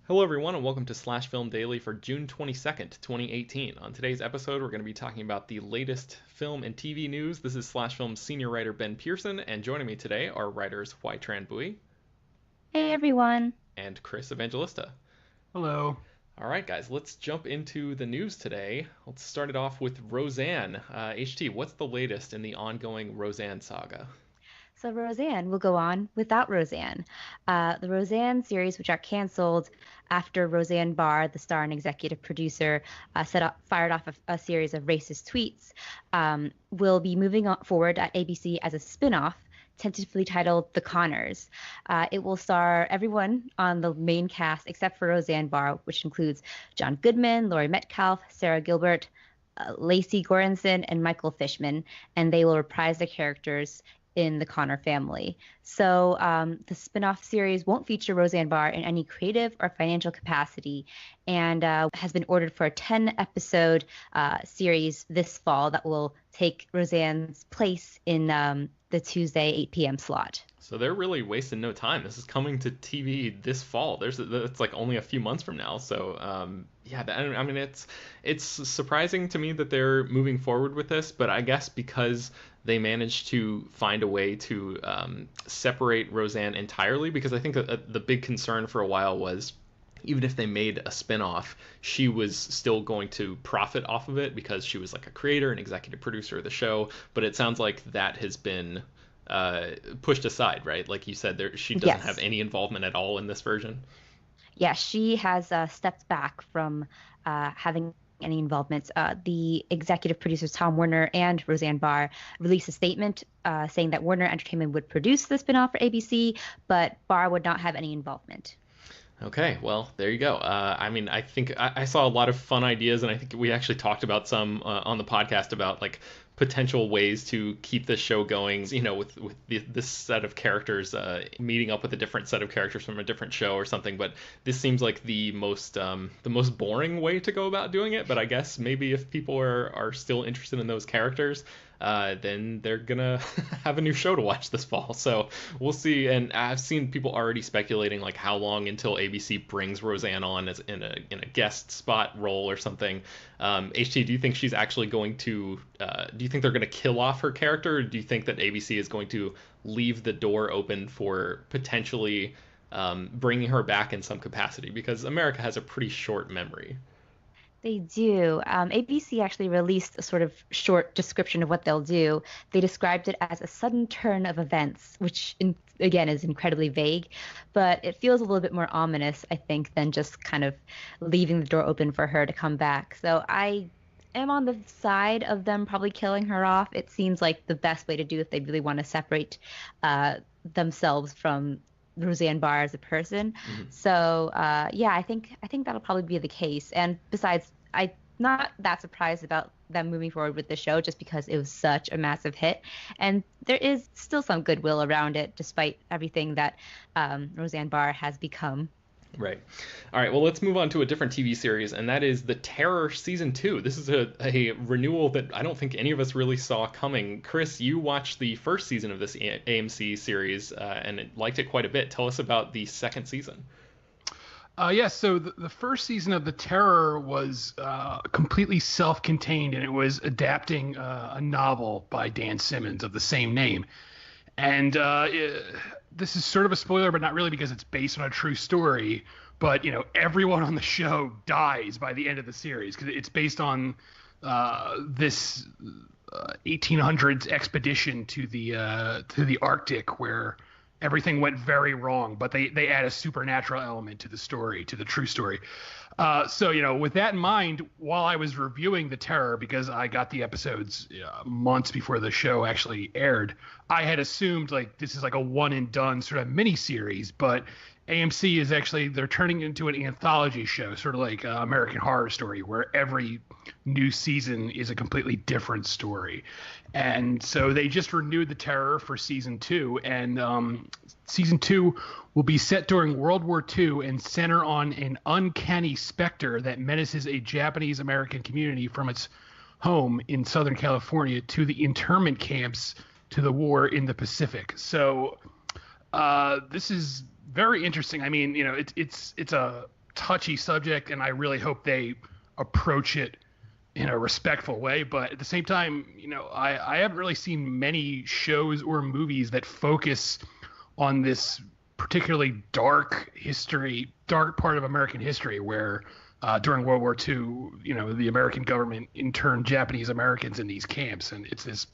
Hello, everyone, and welcome to Slash Film Daily for June 22nd, 2018. On today's episode, we're going to be talking about the latest film and TV news. This is Slash Film's senior writer Ben Pearson, and joining me today are writers Hoai-Tran Hey everyone. and Chris Evangelista. Hello. All right, guys, let's jump into the news today. Let's start it off with Roseanne. HT, what's the latest in the ongoing Roseanne saga? So Roseanne will go on without Roseanne. The Roseanne series, which are canceled after Roseanne Barr, the star and executive producer, fired off a series of racist tweets, will be moving on forward at ABC as a spin-off, tentatively titled The Connors. It will star everyone on the main cast except for Roseanne Barr, which includes John Goodman, Laurie Metcalf, Sarah Gilbert, Lacey Goranson, and Michael Fishman, and they will reprise their characters in the Connor family. So the spin-off series won't feature Roseanne Barr in any creative or financial capacity, and has been ordered for a 10-episode series this fall that will take Roseanne's place in the Tuesday 8 p.m. slot. So they're really wasting no time. This is coming to TV this fall. It's like only a few months from now. So yeah, I mean it's surprising to me that they're moving forward with this, but I guess because they managed to find a way to separate Roseanne entirely, because I think that the big concern for a while was even if they made a spin-off, she was still going to profit off of it because she was like a creator and executive producer of the show. But it sounds like that has been pushed aside, right? Like you said, she doesn't Yes. have any involvement at all in this version. Yeah, she has stepped back from having any involvement. The executive producers Tom Werner and Roseanne Barr released a statement saying that Warner Entertainment would produce the spinoff for ABC, but Barr would not have any involvement. Okay, well, there you go. I mean, I think I saw a lot of fun ideas, and I think we actually talked about some on the podcast about like potential ways to keep this show going. You know, with this set of characters meeting up with a different set of characters from a different show or something. But this seems like the most boring way to go about doing it. But I guess maybe if people are still interested in those characters, then they're gonna have a new show to watch this fall. So we'll see. And I've seen people already speculating like how long until ABC brings Roseanne on as in a guest spot role or something. HT, do you think she's actually going to? Do you think they're going to kill off her character, or do you think that ABC is going to leave the door open for potentially bringing her back in some capacity? Because America has a pretty short memory. They do. ABC actually released a sort of short description of what they'll do. They described it as a sudden turn of events, which, again, is incredibly vague, but it feels a little bit more ominous, I think, than just kind of leaving the door open for her to come back. So I am on the side of them probably killing her off. It seems like the best way to do if they really want to separate themselves from Roseanne Barr as a person. Mm-hmm. So yeah, I think that'll probably be the case. And besides, I'm not that surprised about them moving forward with the show just because it was such a massive hit, and there is still some goodwill around it despite everything that Roseanne Barr has become. Right. All right. Well, let's move on to a different TV series, and that is The Terror Season 2. This is a renewal that I don't think any of us really saw coming. Chris, you watched the first season of this AMC series and liked it quite a bit. Tell us about the second season. Yes, so the first season of The Terror was completely self-contained, and it was adapting a novel by Dan Simmons of the same name. And this is sort of a spoiler, but not really, because it's based on a true story. But, you know, everyone on the show dies by the end of the series because it's based on this 1800s expedition to the Arctic where everything went very wrong. But they add a supernatural element to the story, to the true story. So, you know, with that in mind, while I was reviewing The Terror, because I got the episodes months before the show actually aired, I had assumed like this is like a one and done sort of mini series, but AMC is actually, they're turning it into an anthology show, sort of like American Horror Story, where every new season is a completely different story. And so they just renewed The Terror for season 2, and season 2 will be set during World War II and center on an uncanny specter that menaces a Japanese American community from its home in Southern California to the internment camps to the war in the Pacific. So this is very interesting. I mean, you know, it's a touchy subject, and I really hope they approach it in a respectful way. But at the same time, I haven't really seen many shows or movies that focus on this particularly dark part of American history where during World War II, the American government interned Japanese Americans in these camps, and it's this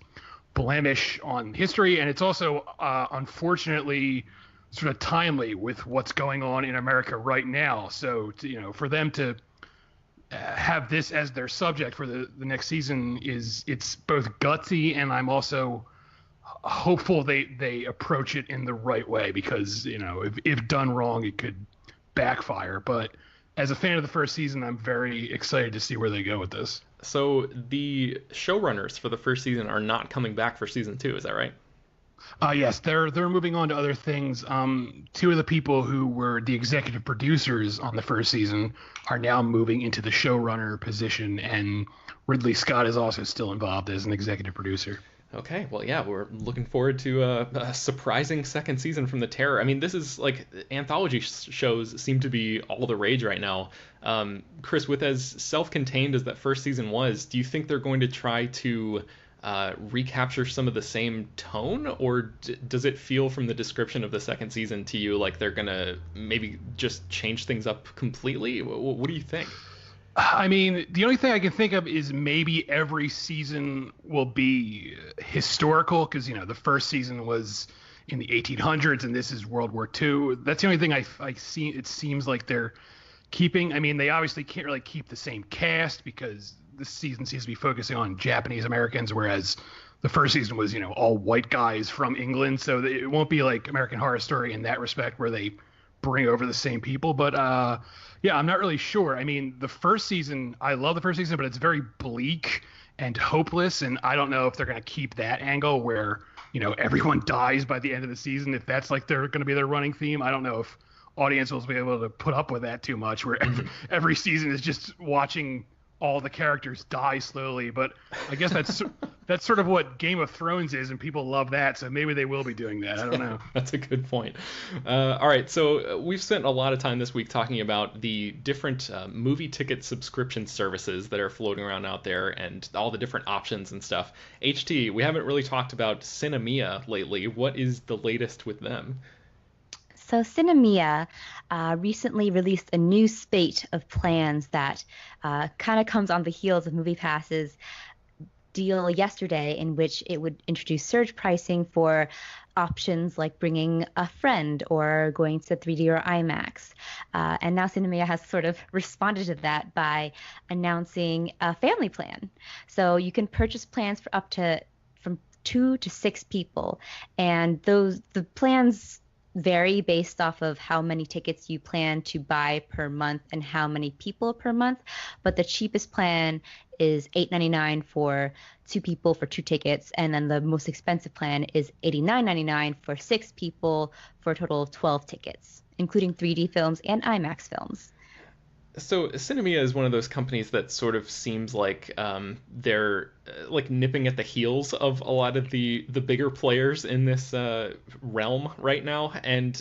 blemish on history, and it's also unfortunately sort of timely with what's going on in America right now. So for them to have this as their subject for the next season it's both gutsy, and I'm also hopeful they approach it in the right way, because if done wrong it could backfire. But as a fan of the first season, I'm very excited to see where they go with this. So the showrunners for the first season are not coming back for season 2, is that right? Yes, they're moving on to other things. Two of the people who were the executive producers on the first season are now moving into the showrunner position, and Ridley Scott is also still involved as an executive producer. Okay, well, yeah, we're looking forward to a surprising second season from The Terror. I mean, this is like anthology shows seem to be all the rage right now. Chris, with as self-contained as that first season was, do you think they're going to try to recapture some of the same tone, or does it feel from the description of the second season to you like they're gonna maybe just change things up completely? What do you think? I mean, the only thing I can think of is maybe every season will be historical, because the first season was in the 1800s and this is World War II. That's the only thing I see. It seems like they're keeping. I mean, they obviously can't really keep the same cast because this season seems to be focusing on Japanese Americans, whereas the first season was, all white guys from England. So it won't be like American Horror Story in that respect where they bring over the same people. But yeah, I'm not really sure. I mean, the first season, I love the first season, but it's very bleak and hopeless. And I don't know if they're going to keep that angle where, everyone dies by the end of the season. If that's like they're going to be their running theme, I don't know if audience will be able to put up with that too much, where every season is just watching all the characters die slowly. But I guess that's sort of what Game of Thrones is, and people love that, so maybe they will be doing that. I don't know. That's a good point. All right, so we've spent a lot of time this week talking about the different movie ticket subscription services that are floating around out there and all the different options and stuff. HT, we haven't really talked about Sinemia lately. What is the latest with them? So Sinemia recently released a new spate of plans that kind of comes on the heels of MoviePass's deal yesterday, in which it would introduce surge pricing for options like bringing a friend or going to 3D or IMAX. And now Sinemia has sort of responded to that by announcing a family plan. So you can purchase plans for from 2 to 6 people, and the plans vary based off of how many tickets you plan to buy per month and how many people per month. But the cheapest plan is $8.99 for 2 people for 2 tickets, and then the most expensive plan is $89.99 for 6 people for a total of 12 tickets, including 3D films and IMAX films. So Sinemia is one of those companies that sort of seems like they're like nipping at the heels of a lot of the bigger players in this realm right now. And,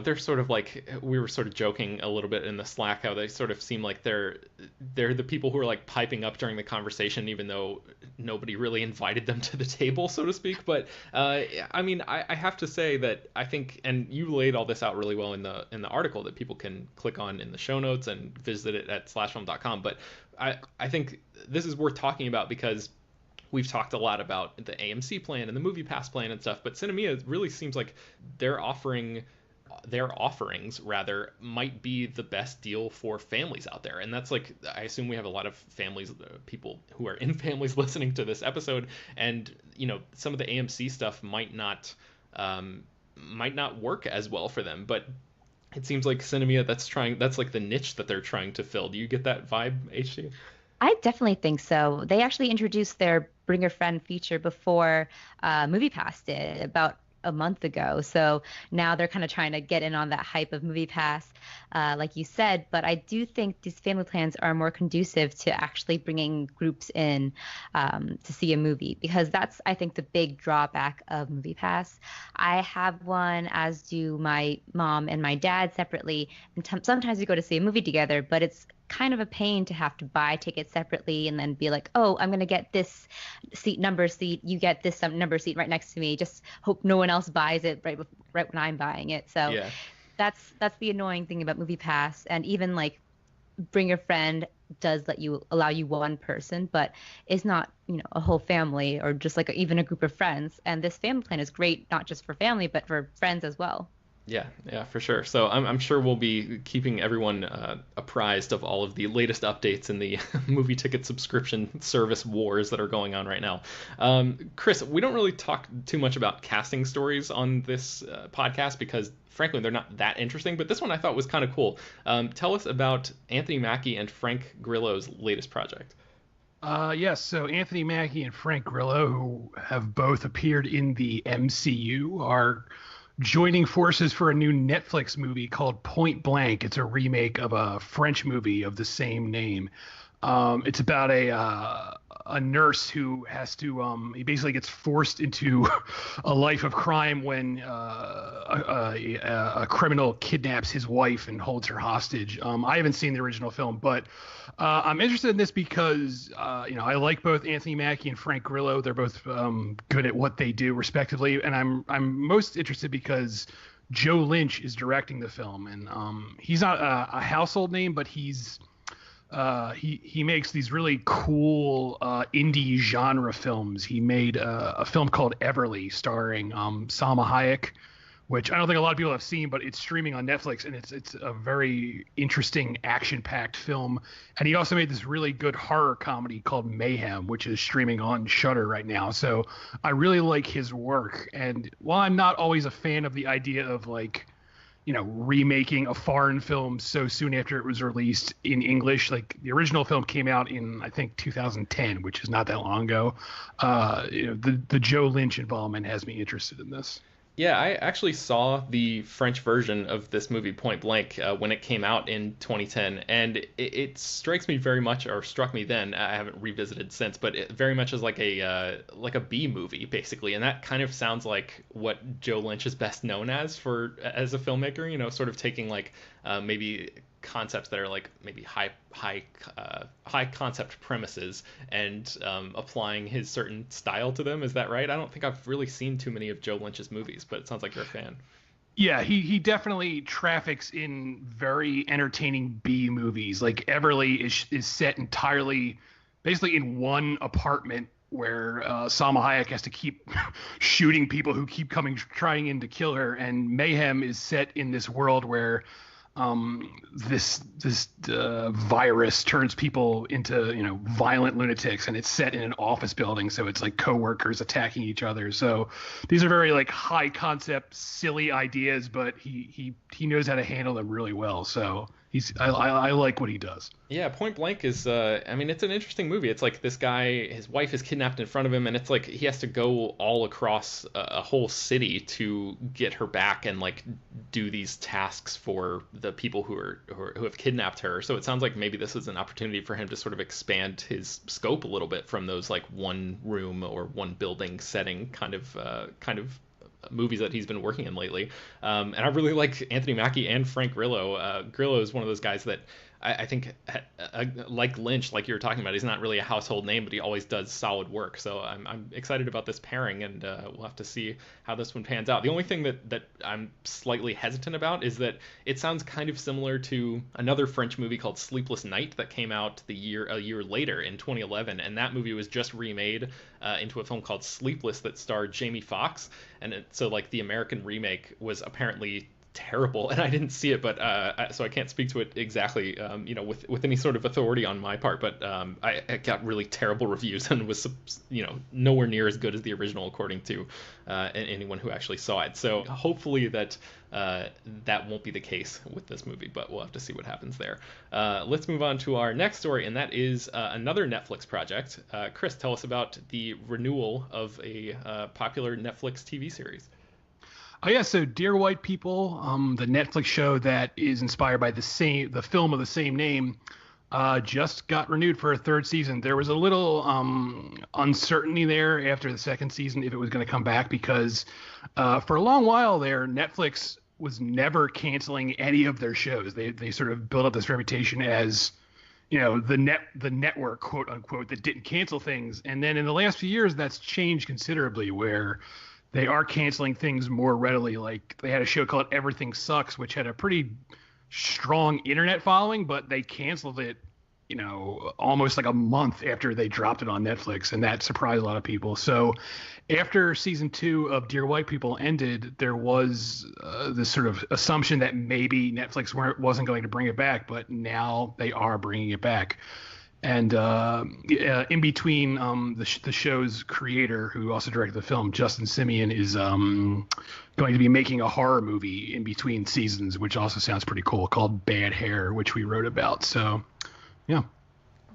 they're sort of like, we were sort of joking a little bit in the Slack how they sort of seem like they're the people who are like piping up during the conversation, even though nobody really invited them to the table, so to speak. But I mean, I have to say that I think, and you laid all this out really well in the article that people can click on in the show notes and visit it at slashfilm.com. But I think this is worth talking about because we've talked a lot about the AMC plan and the MoviePass plan and stuff, but Sinemia really seems like their offerings rather might be the best deal for families out there. And that's like, I assume we have a lot of families, people who are in families listening to this episode, and some of the AMC stuff might not work as well for them, but it seems like Sinemia that's like the niche that they're trying to fill. Do you get that vibe, HT? I definitely think so. They actually introduced their Bring a Friend feature before MoviePass did, about a month ago. So now they're kind of trying to get in on that hype of MoviePass, like you said. But I do think these family plans are more conducive to actually bringing groups in to see a movie, because that's, I think, the big drawback of MoviePass. I have one, as do my mom and my dad separately. And sometimes we go to see a movie together, but it's kind of a pain to have to buy tickets separately and then be like, oh, I'm going to get this number seat. You get this number seat right next to me. Just hope no one else buys it right when I'm buying it. So Yeah. that's the annoying thing about MoviePass. And even like Bring a Friend does allow you one person, but it's not, a whole family or just like even a group of friends. And this family plan is great, not just for family, but for friends as well. Yeah, for sure. So I'm sure we'll be keeping everyone apprised of all of the latest updates in the movie ticket subscription service wars that are going on right now. Chris, we don't really talk too much about casting stories on this podcast because, frankly, they're not that interesting. But this one I thought was kind of cool. Tell us about Anthony Mackie and Frank Grillo's latest project. Yes, so Anthony Mackie and Frank Grillo, who have both appeared in the MCU, are joining forces for a new Netflix movie called Point Blank. It's a remake of a French movie of the same name. It's about a nurse who has to he basically gets forced into a life of crime when a criminal kidnaps his wife and holds her hostage. I haven't seen the original film, but I'm interested in this because I like both Anthony Mackie and Frank Grillo. They're both good at what they do respectively, and I'm most interested because Joe Lynch is directing the film, and he's not a household name, but he makes these really cool indie genre films. He made a film called Everly starring Salma Hayek, which I don't think a lot of people have seen, but it's streaming on Netflix, and it's a very interesting action-packed film. And he also made this really good horror comedy called Mayhem, which is streaming on Shudder right now. So I really like his work. And while I'm not always a fan of the idea of remaking a foreign film so soon after it was released in English. Like the original film came out in, I think, 2010, which is not that long ago. The Joe Lynch involvement has me interested in this. Yeah, I actually saw the French version of this movie, Point Blank, when it came out in 2010, and it strikes me very much, or struck me then. I haven't revisited since, but it very much as like a B movie, basically, and that kind of sounds like what Joe Lynch is best known as as a filmmaker. Sort of taking like maybe concepts that are like maybe high concept premises and applying his certain style to them. Is that right? I don't think I've really seen too many of Joe Lynch's movies, but it sounds like you're a fan. Yeah, he definitely traffics in very entertaining B movies. Like Everly is set entirely basically in one apartment where Salma Hayek has to keep shooting people who keep trying in to kill her, and Mayhem is set in this world where this virus turns people into violent lunatics, and it's set in an office building, so it's like coworkers attacking each other. So these are very like high concept, silly ideas, but he knows how to handle them really well. So I like what he does. Yeah, Point Blank is it's an interesting movie. It's like this guy, his wife is kidnapped in front of him, and it's like he has to go all across a whole city to get her back and like do these tasks for the people who have kidnapped her. So it sounds like maybe this is an opportunity for him to sort of expand his scope a little bit from those like one room or one building setting kind of movies that he's been working in lately. And I really like Anthony Mackie and Frank Grillo. Grillo is one of those guys that I think, like Lynch, like you were talking about, he's not really a household name, but he always does solid work. So I'm excited about this pairing, and we'll have to see how this one pans out. The only thing that I'm slightly hesitant about is that it sounds kind of similar to another French movie called Sleepless Night that came out a year later in 2011, and that movie was just remade into a film called Sleepless that starred Jamie Foxx, and so like the American remake was apparently terrible, and I didn't see it, but so I can't speak to it exactly, with any sort of authority on my part. But I got really terrible reviews and was, nowhere near as good as the original, according to anyone who actually saw it. So hopefully that won't be the case with this movie, but we'll have to see what happens there. Let's move on to our next story, and that is another Netflix project. Chris, tell us about the renewal of a popular Netflix TV series. Oh yeah, so Dear White People, the Netflix show that is inspired by the film of the same name, just got renewed for a third season. There was a little uncertainty there after the second season if it was going to come back because for a long while there, Netflix was never canceling any of their shows. They sort of built up this reputation as the network, quote unquote, that didn't cancel things. And then in the last few years, that's changed considerably, where they are canceling things more readily. Like they had a show called Everything Sucks, which had a pretty strong internet following, but they canceled it, almost like a month after they dropped it on Netflix, and that surprised a lot of people. So after season 2 of Dear White People ended, there was this sort of assumption that maybe Netflix wasn't going to bring it back, but now they are bringing it back. And in between, the show's creator, who also directed the film, Justin Simien, is going to be making a horror movie in between seasons, which also sounds pretty cool, called Bad Hair, which we wrote about. So, yeah.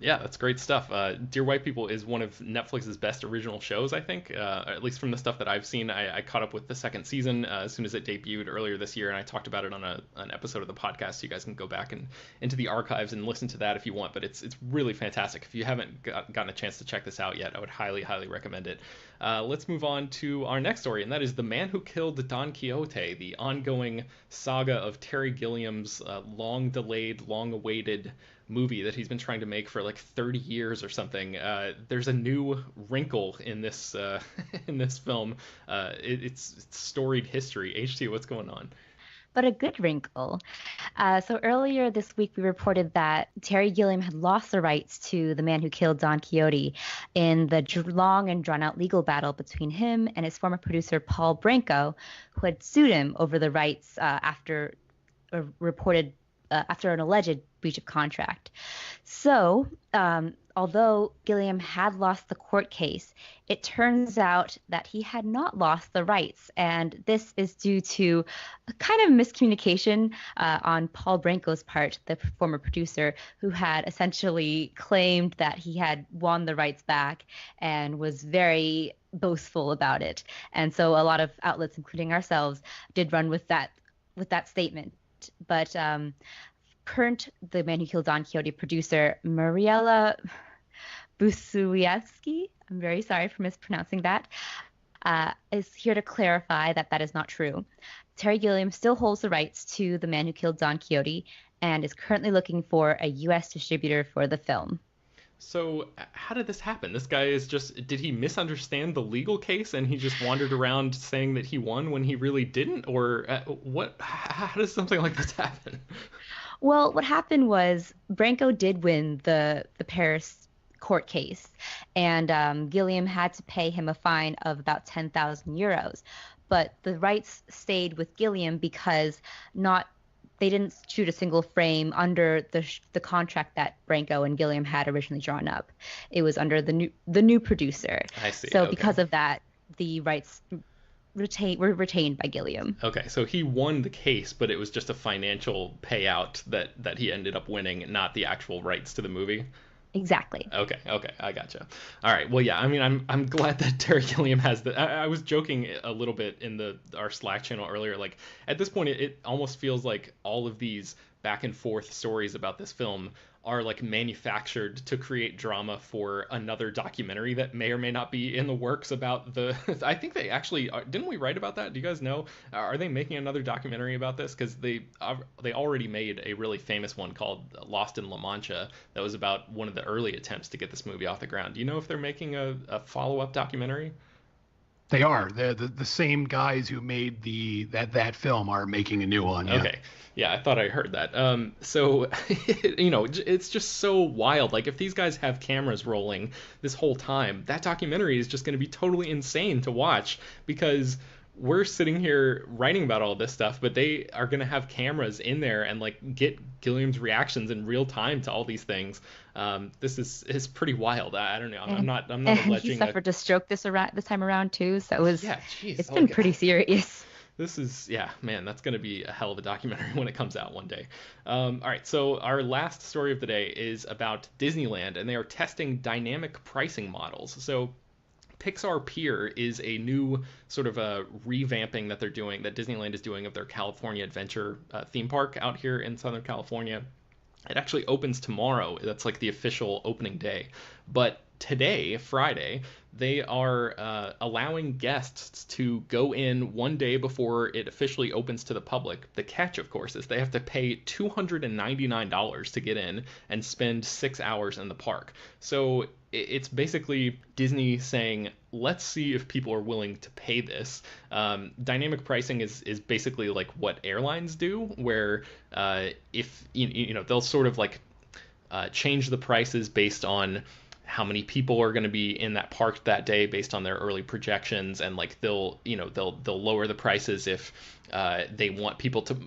Yeah, that's great stuff. Dear White People is one of Netflix's best original shows, I think, at least from the stuff that I've seen. I caught up with the second season as soon as it debuted earlier this year, and I talked about it on an episode of the podcast, so you guys can go back and into the archives and listen to that if you want, but it's really fantastic. If you haven't gotten a chance to check this out yet, I would highly, highly recommend it. Let's move on to our next story, and that is The Man Who Killed Don Quixote, the ongoing saga of Terry Gilliam's long-delayed, long-awaited movie that he's been trying to make for like 30 years or something. There's a new wrinkle in this in this film. It's storied history. HT, what's going on? But a good wrinkle. So earlier this week, we reported that Terry Gilliam had lost the rights to The Man Who Killed Don Quixote in the long and drawn-out legal battle between him and his former producer, Paul Branco, who had sued him over the rights after an alleged breach of contract. So, although Gilliam had lost the court case, it turns out that he had not lost the rights. And this is due to a kind of miscommunication on Paul Branco's part, the former producer, who had essentially claimed that he had won the rights back and was very boastful about it. And so a lot of outlets, including ourselves, did run with that statement. But current The Man Who Killed Don Quixote producer Mariela Busuievsky, I'm very sorry for mispronouncing that, is here to clarify that is not true. Terry Gilliam still holds the rights to The Man Who Killed Don Quixote and is currently looking for a U.S. distributor for the film. So how did this happen? This guy did he misunderstand the legal case and he just wandered around saying that he won when he really didn't? Or how does something like this happen? Well, what happened was Branco did win the Paris court case, and Gilliam had to pay him a fine of about 10,000 euros. But the rights stayed with Gilliam because they didn't shoot a single frame under the contract that Branco and Gilliam had originally drawn up. It was under the new producer. I see. So okay. Because of that, the rights were retained by Gilliam. Okay, so he won the case, but it was just a financial payout that he ended up winning, not the actual rights to the movie. Exactly. Okay, I gotcha. All right, well, yeah, I mean, I'm glad that Terry Gilliam has the. I was joking a little bit in our Slack channel earlier. Like at this point, it almost feels like all of these back and forth stories about this film are like manufactured to create drama for another documentary that may or may not be in the works about the. I think they actually didn't we write about that? Do you guys know? Are they making another documentary about this? Because they already made a really famous one called Lost in La Mancha that was about one of the early attempts to get this movie off the ground. Do you know if they're making a follow-up documentary? They are. The same guys who made that film are making a new one. Yeah. Okay. Yeah, I thought I heard that. So, it's just so wild. Like, if these guys have cameras rolling this whole time, that documentary is just going to be totally insane to watch because we're sitting here writing about all this stuff, but they are going to have cameras in there and like get Gilliam's reactions in real time to all these things. This is pretty wild. I don't know. I'm not alleging. He suffered a stroke this time around too, so it was. Yeah, geez, it's been pretty serious. This is, man, that's going to be a hell of a documentary when it comes out one day. All right, so our last story of the day is about Disneyland, and they are testing dynamic pricing models. So Pixar Pier is a new sort of a revamping that they're doing, that Disneyland is doing, of their California Adventure theme park out here in Southern California. It actually opens tomorrow. That's like the official opening day. But today, Friday, they are allowing guests to go in one day before it officially opens to the public. The catch, of course, is they have to pay $299 to get in and spend 6 hours in the park. So it's basically Disney saying, let's see if people are willing to pay this. Dynamic pricing is basically like what airlines do, where if they'll sort of like change the prices based on how many people are going to be in that park that day based on their early projections, and like they'll lower the prices if they want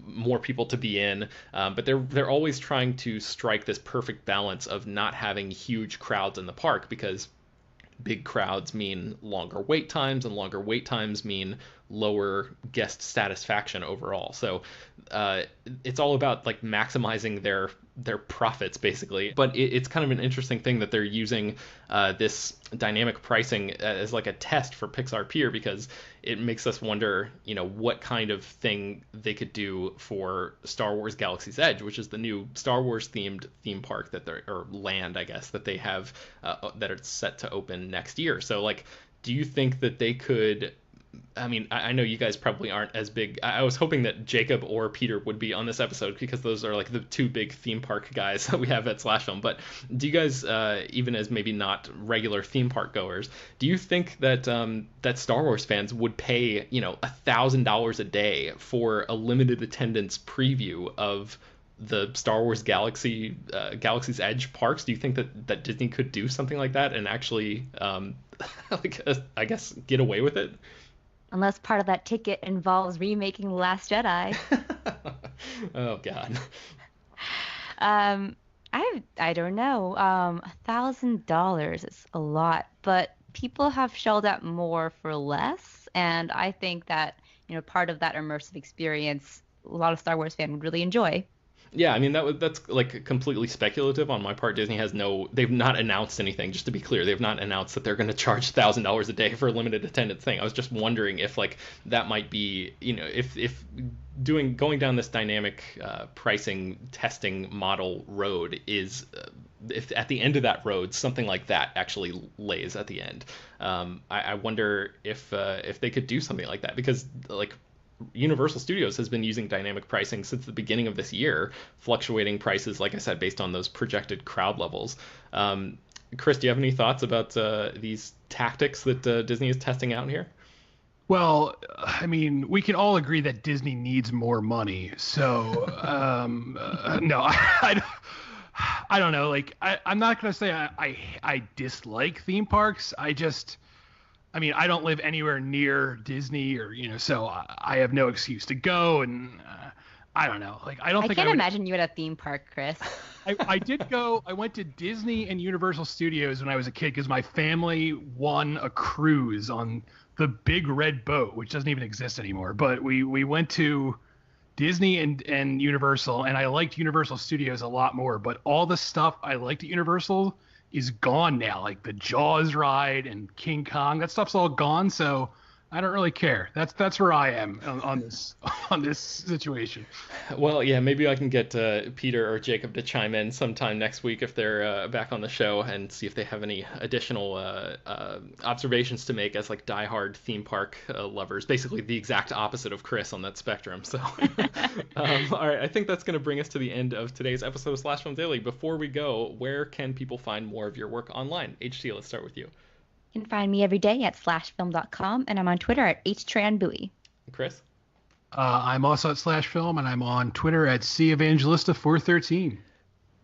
more people to be in, but they're always trying to strike this perfect balance of not having huge crowds in the park, because big crowds mean longer wait times, and longer wait times mean lower guest satisfaction overall. So it's all about like maximizing their profits basically. But it's kind of an interesting thing that they're using this dynamic pricing as like a test for Pixar Pier, because it makes us wonder, what kind of thing they could do for Star Wars Galaxy's Edge, which is the new Star Wars themed theme park or land, I guess, that they have that are set to open next year. So like, do you think that they could? I mean, I know you guys probably aren't as big. I was hoping that Jacob or Peter would be on this episode, because those are like the two big theme park guys that we have at Slash Film. But do you guys, even as maybe not regular theme park goers, do you think that that Star Wars fans would pay, $1,000 a day for a limited attendance preview of the Star Wars Galaxy's Edge parks? Do you think that Disney could do something like that and actually, I guess, get away with it? Unless part of that ticket involves remaking The Last Jedi. Oh God. I don't know. $1,000 is a lot, but people have shelled out more for less, and I think that part of that immersive experience a lot of Star Wars fans would really enjoy. Yeah, I mean that's like completely speculative on my part. Disney they've not announced anything. Just to be clear, they've not announced that they're going to charge $1,000 a day for a limited attendance thing. I was just wondering if like that might be, if going down this dynamic pricing testing model road is, if at the end of that road something like that actually lays at the end. I wonder if they could do something like that, because like Universal Studios has been using dynamic pricing since the beginning of this year, fluctuating prices, like I said, based on those projected crowd levels. Chris, do you have any thoughts about these tactics that Disney is testing out here? Well, I mean, we can all agree that Disney needs more money. So, no, I don't know. Like, I'm not going to say I dislike theme parks. I mean, I don't live anywhere near Disney, or so I have no excuse to go, and I don't know. Like, I can't imagine you at a theme park, Chris. I did go. I went to Disney and Universal Studios when I was a kid, because my family won a cruise on the Big Red Boat, which doesn't even exist anymore. But we went to Disney and Universal, and I liked Universal Studios a lot more. But all the stuff I liked at Universal is gone now, like the Jaws ride and King Kong. That stuff's all gone, so I don't really care. That's where I am on this situation. Well, yeah, maybe I can get Peter or Jacob to chime in sometime next week if they're back on the show, and see if they have any additional observations to make as like diehard theme park lovers. Basically the exact opposite of Chris on that spectrum. So, all right, I think that's going to bring us to the end of today's episode of Slash Film Daily. Before we go, where can people find more of your work online? HT, let's start with you. You can find me every day at slashfilm.com, and I'm on Twitter at HTranBuoy. Chris? I'm also at Slash Film, and I'm on Twitter at Evangelista413.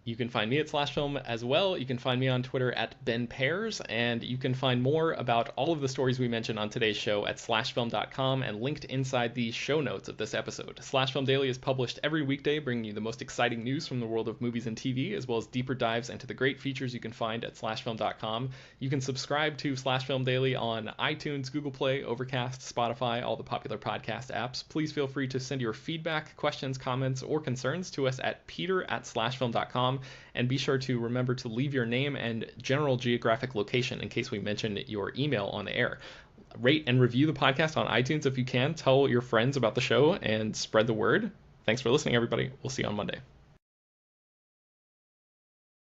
You can find me at Slash Film as well. You can find me on Twitter at Ben Pearson, and you can find more about all of the stories we mentioned on today's show at slashfilm.com and linked inside the show notes of this episode. Slash Film Daily is published every weekday, bringing you the most exciting news from the world of movies and TV, as well as deeper dives into the great features you can find at slashfilm.com. You can subscribe to Slash Film Daily on iTunes, Google Play, Overcast, Spotify, all the popular podcast apps. Please feel free to send your feedback, questions, comments, or concerns to us at peter@slashfilm.com. gmail.com. And be sure to remember to leave your name and general geographic location in case we mention your email on the air. Rate and review the podcast on iTunes if you can. Tell your friends about the show and spread the word. Thanks for listening, everybody. We'll see you on Monday.